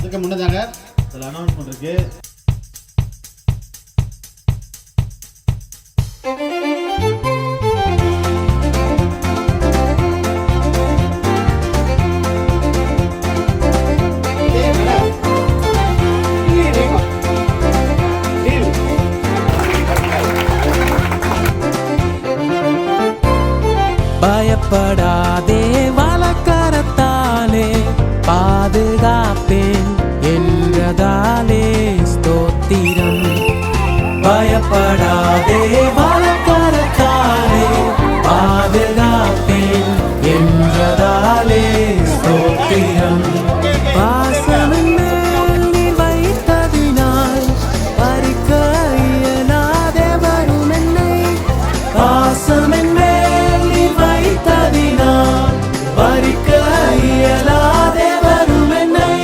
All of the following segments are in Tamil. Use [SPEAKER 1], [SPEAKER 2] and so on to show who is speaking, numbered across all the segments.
[SPEAKER 1] அதற்கு முன்னதாக சில அனௌன்ஸ்மெண்ட் இருக்கு.
[SPEAKER 2] பயப்படாதே வலக்கரத்தாலே பாதுகாப்பேன் என்றதாலே ஸ்தோத்திரம். பயப்படாதே வலக்கரத்தாலே பாதுகாப்பேன் என்றதாலே ஸ்தோத்திரம். வாசலின் மேல் நீ வைத்ததினால் பறிக்க இயலாதே வரும் என்னை. வாசலின் மேல் நீ வைத்ததினால் பறிக்க இயலாதே வரும் என்னை.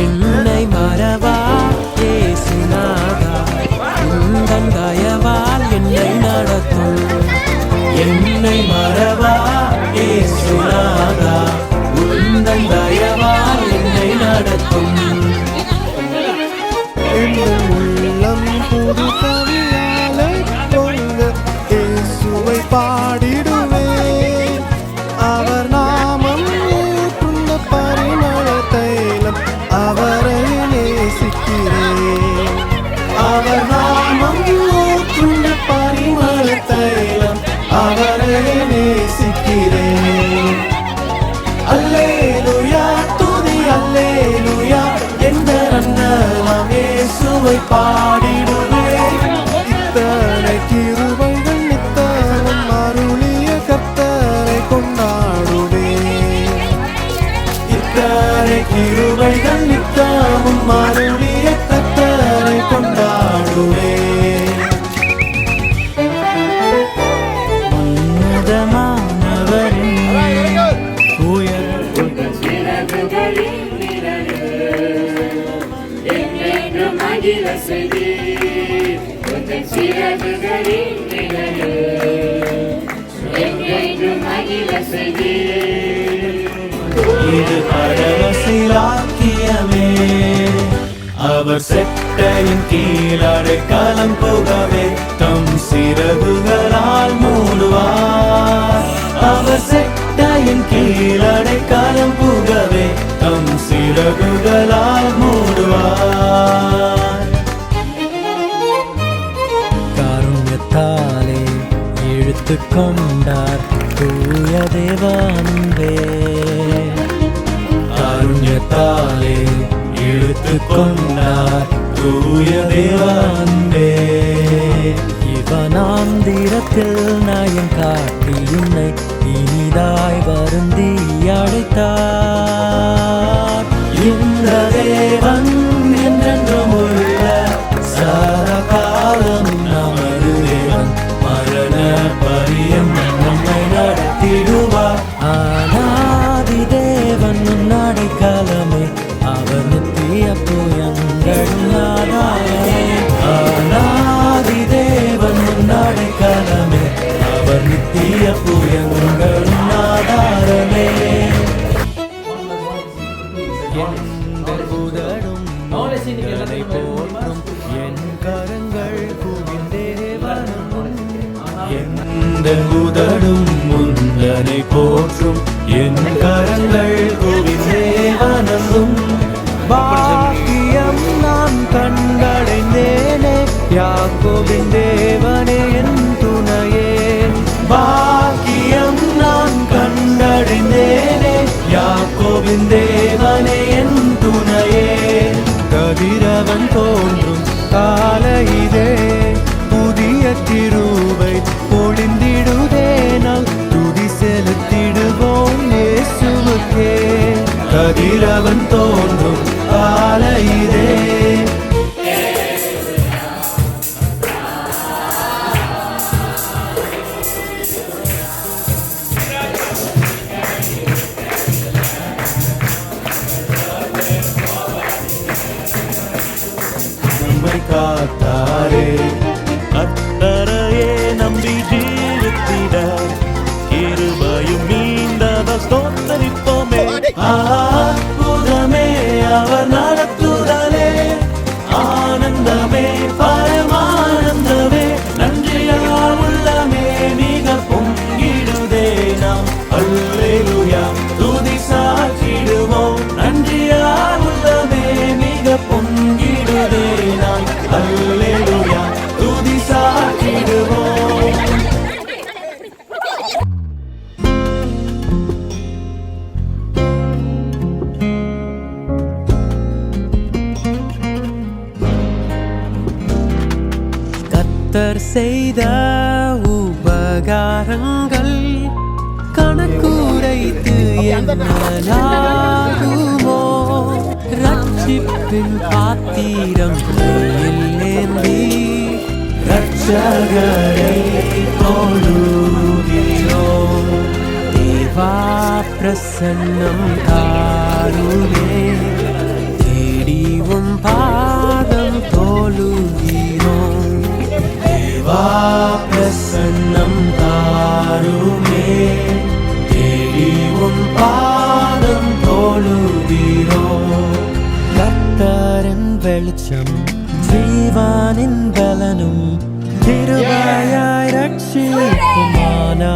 [SPEAKER 2] என்னை மறவா இயேசுநாதா, உந்தன் தயவால் என்னை நடத்தும். என்னை மறவா இயேசுநாதா, உந்தன் தயவால் என்னை நடத்தும்.
[SPEAKER 3] உள்ளம் புது கவியாலை கொண்டு இயேசுவை பாடிடுவேன். அவர் நாமம் ஊற்றுண்ட பரிமள தைலம், அவரை நேசிக்கிறேன்.
[SPEAKER 2] அவர் நாமம் ஊற்றுண்ட பரிமள தைலம், அவரை நேசிக்கிறேன். அல்லேலூயா துதி அல்லேலூயா, எந்த நன்னலாம் இயேசுவை பாடிடுவேன்.
[SPEAKER 3] இத்தனை கிருபைகள் நித்தமும் அருளிய கர்த்தரை கொண்டாடுவேன்.
[SPEAKER 2] இத்தனை கிருபைகள் நித்தமும் அருளிய கர்த்தரை கொண்டாடுவேன். உன்னதமானவரின் உயர் இது பரவசிலாக்கியமே. அவர் செட்டையின் கீழடை கலம் புகவே தம் சிறகுகளால் மூடுவார். அவர் செட்டையின் கீழடை கலம் புகவே தம் சிறகுகளால் மூடுவார். காருண்யத்தாலே இழுத்து கொண்டார் தூய தேவான்பே. காருண்யத்தாலே இழுத்து கொண்டார் தூய தேவான்பே. இவனாந்திரத்தில் நயம் காட்டி உன்னை இனிதாய் வருந்தி அழைத்தார். இந்த தேவன் என்றென்றும் உள்ள சதா காலம் நமது தேவன். மரண பரியம் நம்மை நடத்திடுவார். ஆனாதி தேவன் அடைக்கலமே, அவர் நித்திய புயங்கள் ஆதாரமே. ஆனாதி தேவன் அடைக்கலமே, அவர் நித்திய புயங்கள் ஆதாரமே. எந்த உதடும் உந்தனை போற்றும், என் கரங்கள் குவிந்தே வணங்கும். எந்த உதடும் உந்தனை போற்றும், என் கரங்கள் குவிந்தே வணங்கும். பாக்கியம் நான் கண்டடைந்தேனே, யாக்கோபின் தேவனே என் துணையே. பாக்கியம் நான் கண்டடைந்தேனே, யாக்கோபின் தேவனே என் துணையே. கதிரவன் தோன்றும் காலையிலே புதிய கிருபை பொழிந்திடுதேனால் துதி செலுத்திடுவோம் இயேசுவுக்கே. கதிரவன் தோன்றும் காலையிலே நம்மை காத்தாரே. கர்த்தரையே நம்பி ஜீவித்திட கிருபையும் மீண்டவர் ஸ்தோத்தரிப்போமே. அற்புதமே அவர் அவர் நடத்துதலே ஆனந்தமே பரமானந்தமே நன்றியால் உள்ளமே மிக பொங்கிடுதே நாம் அல்லேலூயா துதி சாற்றிடுவோம் நன்றியால் உள்ளமே மிக பொங்கிடுதே நாம் அல்லேலூயா துதி சாற்றிடுவோம்
[SPEAKER 4] கர்த்தர் செய்த உபகாரங்கள் கணக்குரைத்து எண்ணலாகுமோ ரட்சிப்பின் பாத்திரம் கையில் ஏந்தி ரட்சகரை தொழுகிறோம் தேவா பிரசன்னம் தாருமே தேடிவும் பாதம் தோழுகிறோம் தேவா பிரசன்னம் தாருமே தேடிவும் பாதம் தோழுகிறோம் கர்த்தரின் வெளிச்சம் ஜீவனின் பலனும் திருவாயாய் ரட்சிக்குமானா